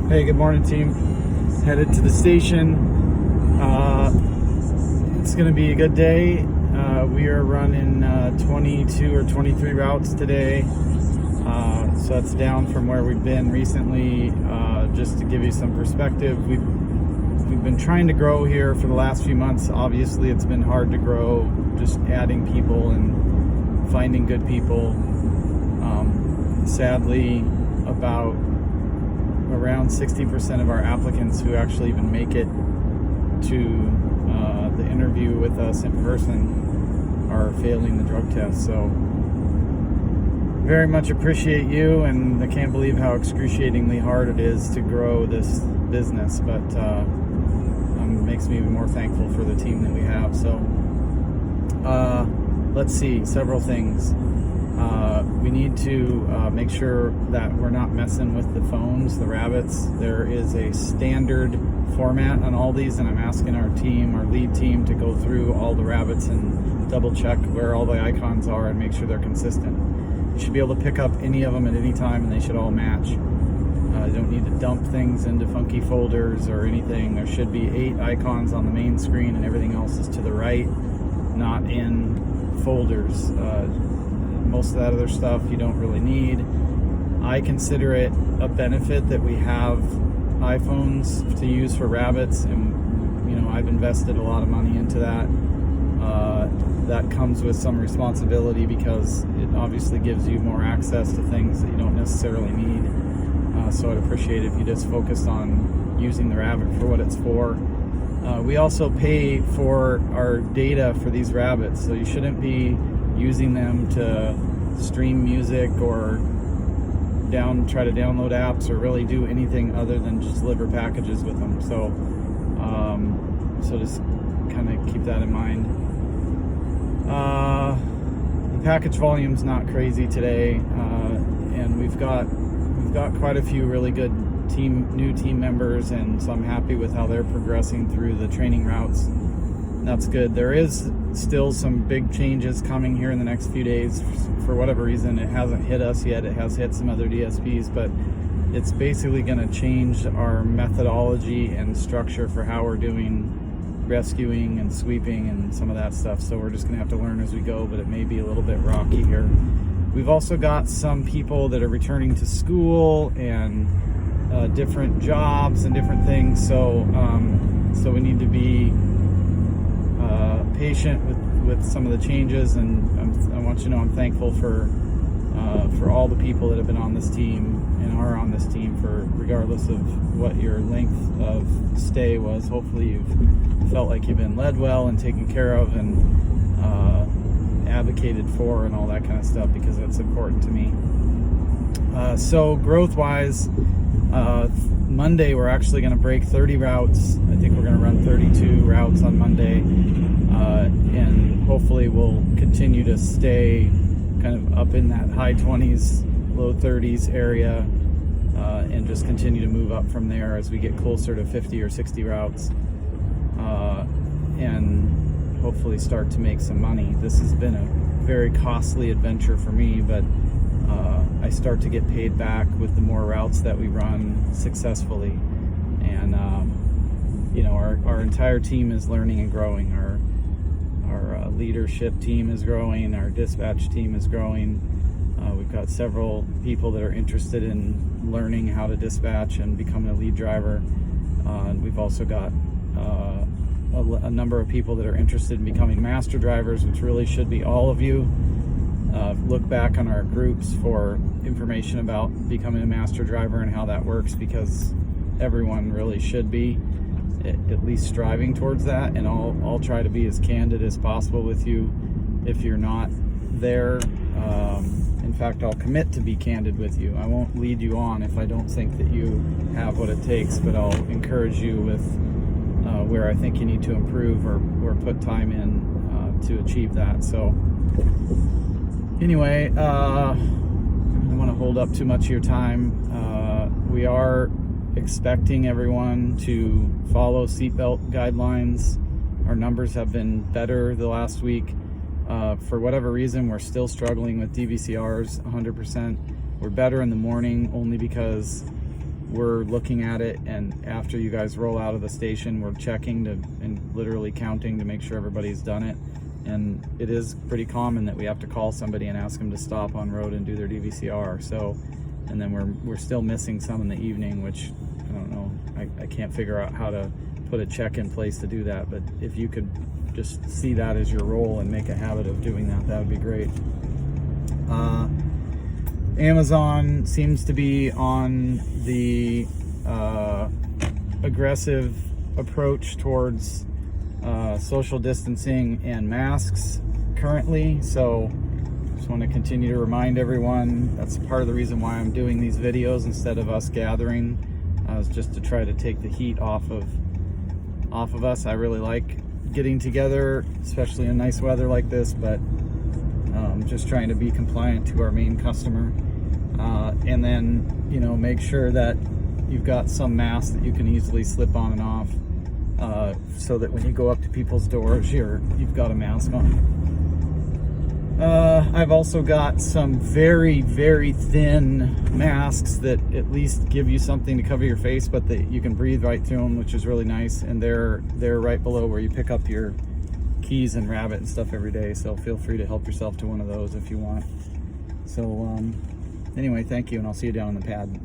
Hey, good morning, team. Headed to the station. It's going to be a good day. We are running 22 or 23 routes today. So that's down from where we've been recently. Just to give you some perspective, we've been trying to grow here for the last few months. Obviously, it's been hard to grow, just adding people and finding good people. Sadly, about around 60% of our applicants who actually even make it to the interview with us in person are failing the drug test. So very much appreciate you, and I can't believe how excruciatingly hard it is to grow this business, but makes me even more thankful for the team that we have. So let's see, several things. We need to make sure that we're not messing with the phones, the rabbits. There is a standard format on all these, and I'm asking our team, our lead team, to go through all the rabbits and double check where all the icons are and make sure they're consistent. You should be able to pick up any of them at any time, and they should all match. You don't need to dump things into funky folders or anything. There should be 8 icons on the main screen, and everything else is to the right, not in folders. Most of that other stuff you don't really need. I consider it a benefit that we have iPhones to use for rabbits, and I've invested a lot of money into that. That comes with some responsibility because it obviously gives you more access to things that you don't necessarily need. So I'd appreciate if you just focused on using the rabbit for what it's for. We also pay for our data for these rabbits, so you shouldn't be using them to stream music or try to download apps or really do anything other than just deliver packages with them. So just kind of keep that in mind. The package volume's not crazy today, and we've got quite a few really good new team members, and so I'm happy with how they're progressing through the training routes. That's good. There is still some big changes coming here in the next few days. For whatever reason, it hasn't hit us yet. It has hit some other DSPs, but it's basically going to change our methodology and structure for how we're doing rescuing and sweeping and some of that stuff. So we're just going to have to learn as we go, but it may be a little bit rocky here. We've also got some people that are returning to school and different jobs and different things. So we need to be patient with some of the changes, and I want you to know I'm thankful for all the people that have been on this team and are on this team, for regardless of what your length of stay was. Hopefully you've felt like you've been led well and taken care of and advocated for and all that kind of stuff, because that's important to me. So growth wise, Monday we're actually going to break 30 routes. I think we're going to run 32 routes on Monday, and hopefully we'll continue to stay kind of up in that high 20s, low 30s area, and just continue to move up from there as we get closer to 50 or 60 routes, and hopefully start to make some money. This has been a very costly adventure for me, but I start to get paid back with the more routes that we run successfully. And our entire team is learning and growing. Our leadership team is growing. Our dispatch team is growing. We've got several people that are interested in learning how to dispatch and becoming a lead driver. And we've also got a number of people that are interested in becoming master drivers, which really should be all of you. Look back on our groups for information about becoming a master driver and how that works, because everyone really should be at least striving towards that, and I'll try to be as candid as possible with you if you're not there. In fact, I'll commit to be candid with you. I won't lead you on if I don't think that you have what it takes, but I'll encourage you with where I think you need to improve or put time in to achieve that. So anyway, I don't want to hold up too much of your time. We are expecting everyone to follow seatbelt guidelines. Our numbers have been better the last week. For whatever reason, we're still struggling with DVCRs 100%. We're better in the morning only because we're looking at it, and after you guys roll out of the station, we're checking and literally counting to make sure everybody's done it. And it is pretty common that we have to call somebody and ask them to stop on road and do their DVCR. So, and then we're still missing some in the evening, which I don't know. I can't figure out how to put a check in place to do that. But if you could just see that as your role and make a habit of doing that, that would be great. Amazon seems to be on the aggressive approach towards social distancing and masks currently, so just want to continue to remind everyone that's part of the reason why I'm doing these videos instead of us gathering, is just to try to take the heat off of us. I really like getting together, especially in nice weather like this, but just trying to be compliant to our main customer, and then, you know, make sure that you've got some masks that you can easily slip on and off, so that when you go up to people's doors, you've got a mask on. I've also got some very, very thin masks that at least give you something to cover your face, but that you can breathe right through them, which is really nice. And they're right below where you pick up your keys and Rabbit and stuff every day. So feel free to help yourself to one of those if you want. So anyway, thank you, and I'll see you down on the pad.